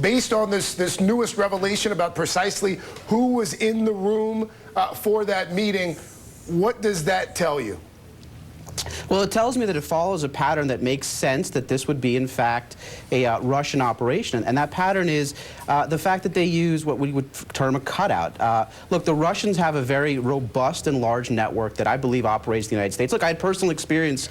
Based on this newest revelation about precisely who was in the room for that meeting, what does that tell you? Well, it tells me that it follows a pattern that makes sense, that this would be, in fact, a Russian operation. And that pattern is the fact that they use what we would term a cutout. Look, the Russians have a very robust and large network that I believe operates in the United States. Look, I had personal experience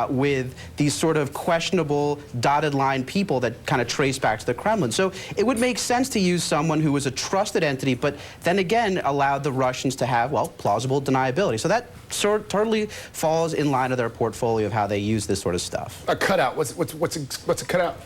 with these sort of questionable dotted line people that kind of trace back to the Kremlin. So it would make sense to use someone who was a trusted entity, but then again allowed the Russians to have, well, plausible deniability. So that totally falls in line of their portfolio of how they use this sort of stuff. A cutout. What's a cutout?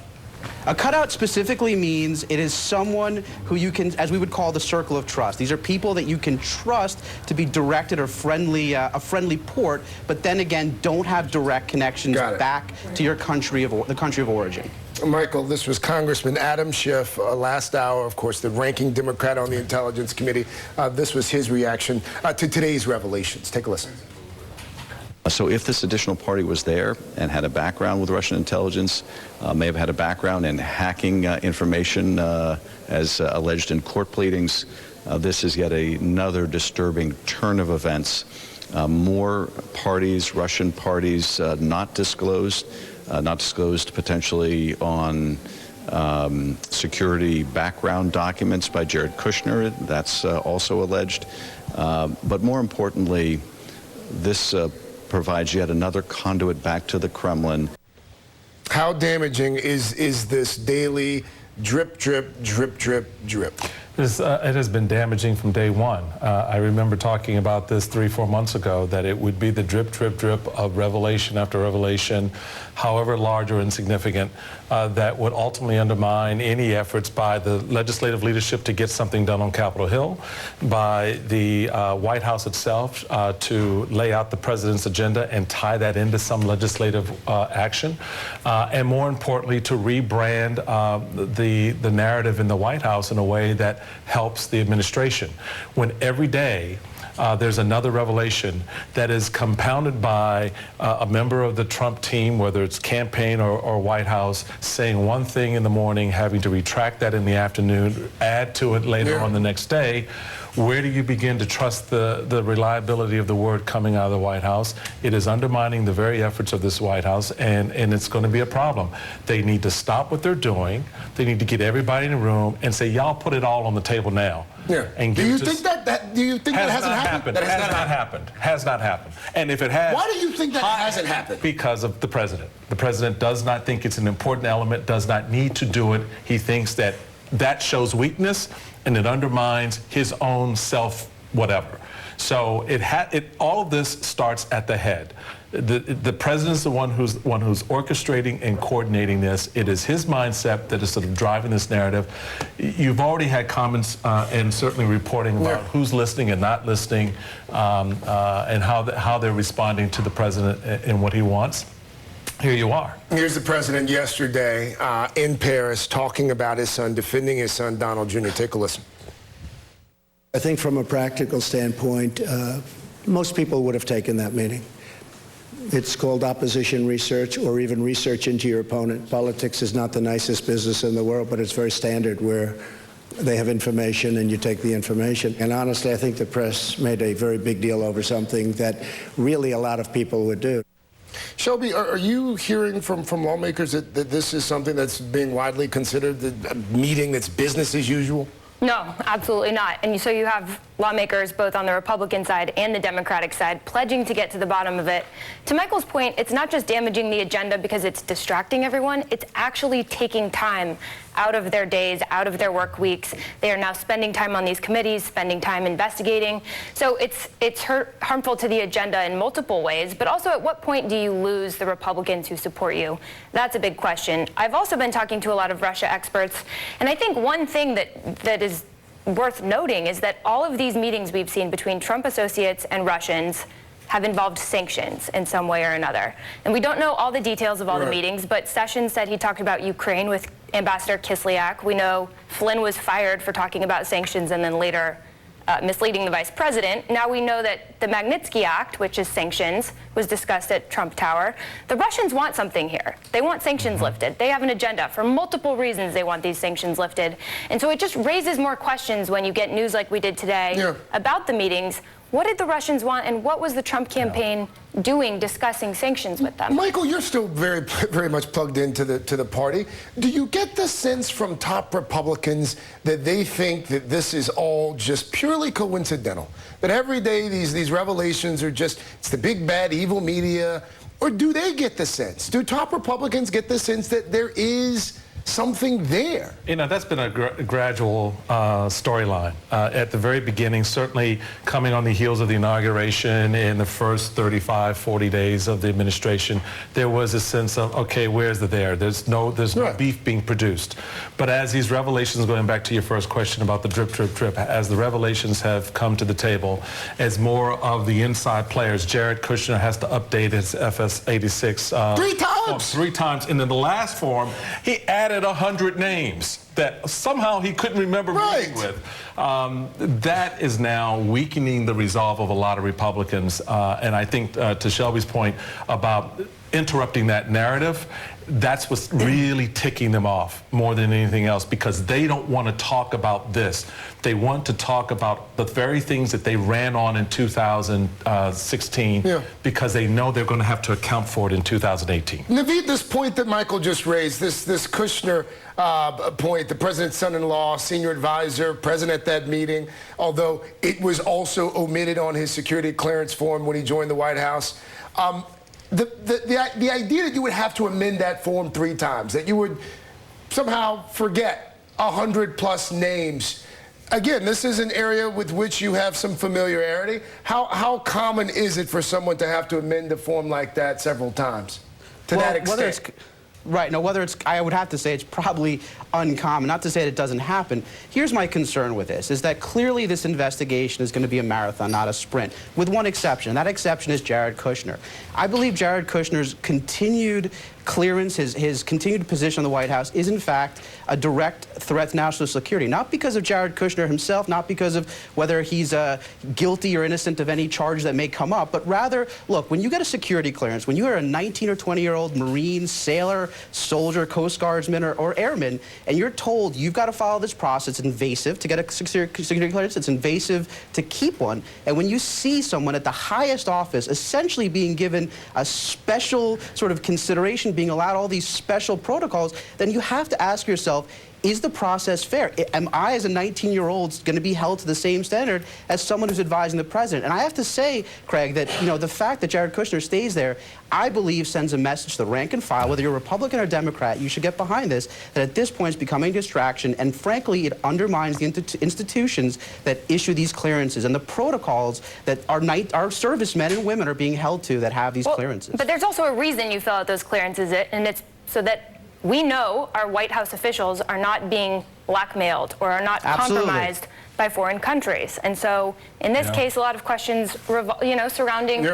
A cutout specifically means it is someone who you can, as we would call the circle of trust. These are people that you can trust to be directed or friendly, a friendly port, but then again don't have direct connections back to your country of the country of origin. Michael, this was Congressman Adam Schiff, last hour, of course, the ranking Democrat on the Intelligence Committee. This was his reaction to today's revelations. Take a listen. So if this additional party was there and had a background with Russian intelligence, may have had a background in hacking information as alleged in court pleadings, this is yet another disturbing turn of events. More parties, Russian parties, not disclosed potentially on security background documents by Jared Kushner. That's also alleged. But more importantly, this provides yet another conduit back to the Kremlin. How damaging is this daily drip, drip, drip, drip, drip? It has been damaging from day one. I remember talking about this 3-4 months ago, that it would be the drip, drip, drip of revelation after revelation, however large or insignificant, that would ultimately undermine any efforts by the legislative leadership to get something done on Capitol Hill, by the White House itself to lay out the president's agenda and tie that into some legislative action, and more importantly, to rebrand the narrative in the White House in a way that helps the administration. When every day there's another revelation that is compounded by a member of the Trump team, whether it's campaign or White House, saying one thing in the morning, having to retract that in the afternoon, add to it later on the next day, where do you begin to trust the reliability of the word coming out of the White House? It is undermining the very efforts of this White House, and it's going to be a problem. They need to stop what they're doing. They need to get everybody in the room and say, y'all put it all on the table now. Yeah. And do you think that hasn't happened? That has not happened. Has not happened. And if it has, why do you think that hasn't happened? Because of the president. The president does not think it's an important element, does not need to do it. He thinks that shows weakness and it undermines his own self whatever. So all of this starts at the head. The president's the one who's orchestrating and coordinating this. It is his mindset that is sort of driving this narrative. You've already had comments and certainly reporting about who's listening and not listening, and how they're responding to the president and what he wants. Here you are. Here's the president yesterday in Paris talking about his son, defending his son, Donald Jr. Take a listen. I think from a practical standpoint, most people would have taken that meeting. It's called opposition research, or even research into your opponent. Politics is not the nicest business in the world, but it's very standard, where they have information and you take the information. And honestly, I think the press made a very big deal over something that really a lot of people would do. Shelby, are you hearing from lawmakers that this is something that's being widely considered a meeting that's business as usual? No, absolutely not. And so you have lawmakers both on the Republican side and the Democratic side pledging to get to the bottom of it. To Michael's point, it's not just damaging the agenda because it's distracting everyone. It's actually taking time out of their days, out of their work weeks. They are now spending time on these committees, spending time investigating. So it's harmful to the agenda in multiple ways, but also at what point do you lose the Republicans who support you? That's a big question. I've also been talking to a lot of Russia experts, and I think one thing that is worth noting is that all of these meetings we've seen between Trump associates and Russians have involved sanctions in some way or another. And we don't know all the details of all the meetings, but Sessions said he talked about Ukraine with Ambassador Kislyak. We know Flynn was fired for talking about sanctions and then later misleading the vice president. Now we know that the Magnitsky Act, which is sanctions, was discussed at Trump Tower. The Russians want something here. They want sanctions lifted. They have an agenda. For multiple reasons, they want these sanctions lifted. And so it just raises more questions when you get news like we did today about the meetings. What did the Russians want, and what was the Trump campaign doing discussing sanctions with them? Michael, you're still very much plugged into the party. Do you get the sense from top Republicans that they think that this is all just purely coincidental? That every day these revelations are just, it's the big bad evil media? Or do they get the sense? Do top Republicans get the sense that there is something there? You know, that's been a gradual storyline. At the very beginning, certainly coming on the heels of the inauguration in the first 35, 40 days of the administration, there was a sense of, okay, where's the there? There's no beef being produced. But as these revelations, going back to your first question about the drip, drip, drip, as the revelations have come to the table, as more of the inside players, Jared Kushner has to update his FS-86. 3 times! 3 times. And in the last form, he added 100 names that somehow he couldn't remember meeting with. That is now weakening the resolve of a lot of Republicans. And I think to Shelby's point about interrupting that narrative, that's what's really ticking them off more than anything else, because they don't want to talk about this. They want to talk about the very things that they ran on in 2016 because they know they're going to have to account for it in 2018. Naveed, this point that Michael just raised, this Kushner point, the president's son-in-law, senior advisor, present at that meeting, although it was also omitted on his security clearance form when he joined the White House. The idea that you would have to amend that form 3 times, that you would somehow forget 100+ names. Again, this is an area with which you have some familiarity. How common is it for someone to have to amend a form like that several times to that extent? Right. No, whether it's, I would have to say it's probably uncommon. Not to say that it doesn't happen. Here's my concern with this, is that clearly this investigation is going to be a marathon, not a sprint, with one exception. That exception is Jared Kushner. I believe Jared Kushner's continued clearance, his continued position in the White House is in fact a direct threat to national security. Not because of Jared Kushner himself, not because of whether he's guilty or innocent of any charge that may come up, but rather, look, when you get a security clearance, when you are a 19 or 20-year-old Marine, sailor, soldier, Coast Guardsman, or airman, and you're told you've got to follow this process, it's invasive to get a security clearance, it's invasive to keep one, and when you see someone at the highest office essentially being given a special sort of consideration, being allowed all these special protocols, then you have to ask yourself, is the process fair? Am I, as a 19-year-old, going to be held to the same standard as someone who's advising the president? And I have to say, Craig, that the fact that Jared Kushner stays there, I believe sends a message to the rank and file, whether you're Republican or Democrat, you should get behind this, that at this point it's becoming a distraction, and frankly, it undermines the institutions that issue these clearances and the protocols that our servicemen and women are being held to that have these clearances. But there's also a reason you fill out those clearances, and it's so that we know our White House officials are not being blackmailed or are not compromised by foreign countries. And so in this case, a lot of questions surrounding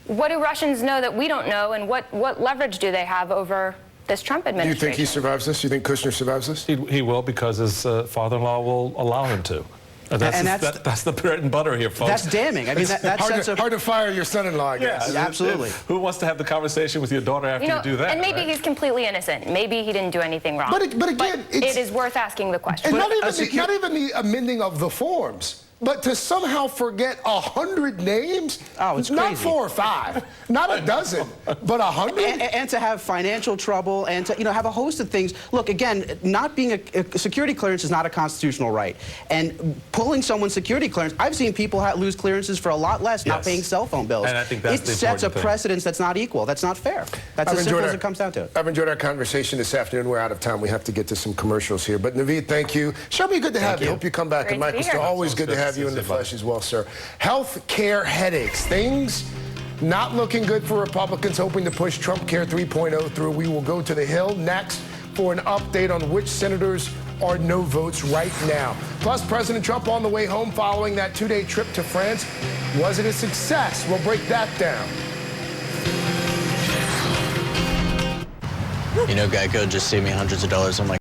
what do Russians know that we don't know, and what leverage do they have over this Trump administration? Do you think he survives this? Do you think Kushner survives this? He will, because his father-in-law will allow him to. That's the bread and butter here, folks. That's damning. I mean, hard to fire your son-in-law, I guess. Yeah, absolutely. Who wants to have the conversation with your daughter after you do that? And maybe he's completely innocent. Maybe he didn't do anything wrong. But again, it is worth asking the question. And not even the amending of the forms. But to somehow forget 100 names? Oh, it's not crazy. 4 or 5, not a dozen, but 100? And to have financial trouble, and to have a host of things. Look, again, not being a security clearance is not a constitutional right. And pulling someone's security clearance, I've seen people lose clearances for a lot less, not paying cell phone bills. And I think that's it sets a precedence that's not equal. That's not fair. That's as simple as it comes down to it. I've enjoyed our conversation this afternoon. We're out of time. We have to get to some commercials here. But Naveed, thank you. Shelby, good to have you. Hope you come back. Great And Michael, still always good to have you in the flesh as well, sir. Health care headaches. Things not looking good for Republicans hoping to push Trump Care 3.0 through. We will go to the Hill next for an update on which senators are no votes right now. Plus, President Trump on the way home following that 2-day trip to France. Was it a success? We'll break that down. Geico just saved me hundreds of dollars on my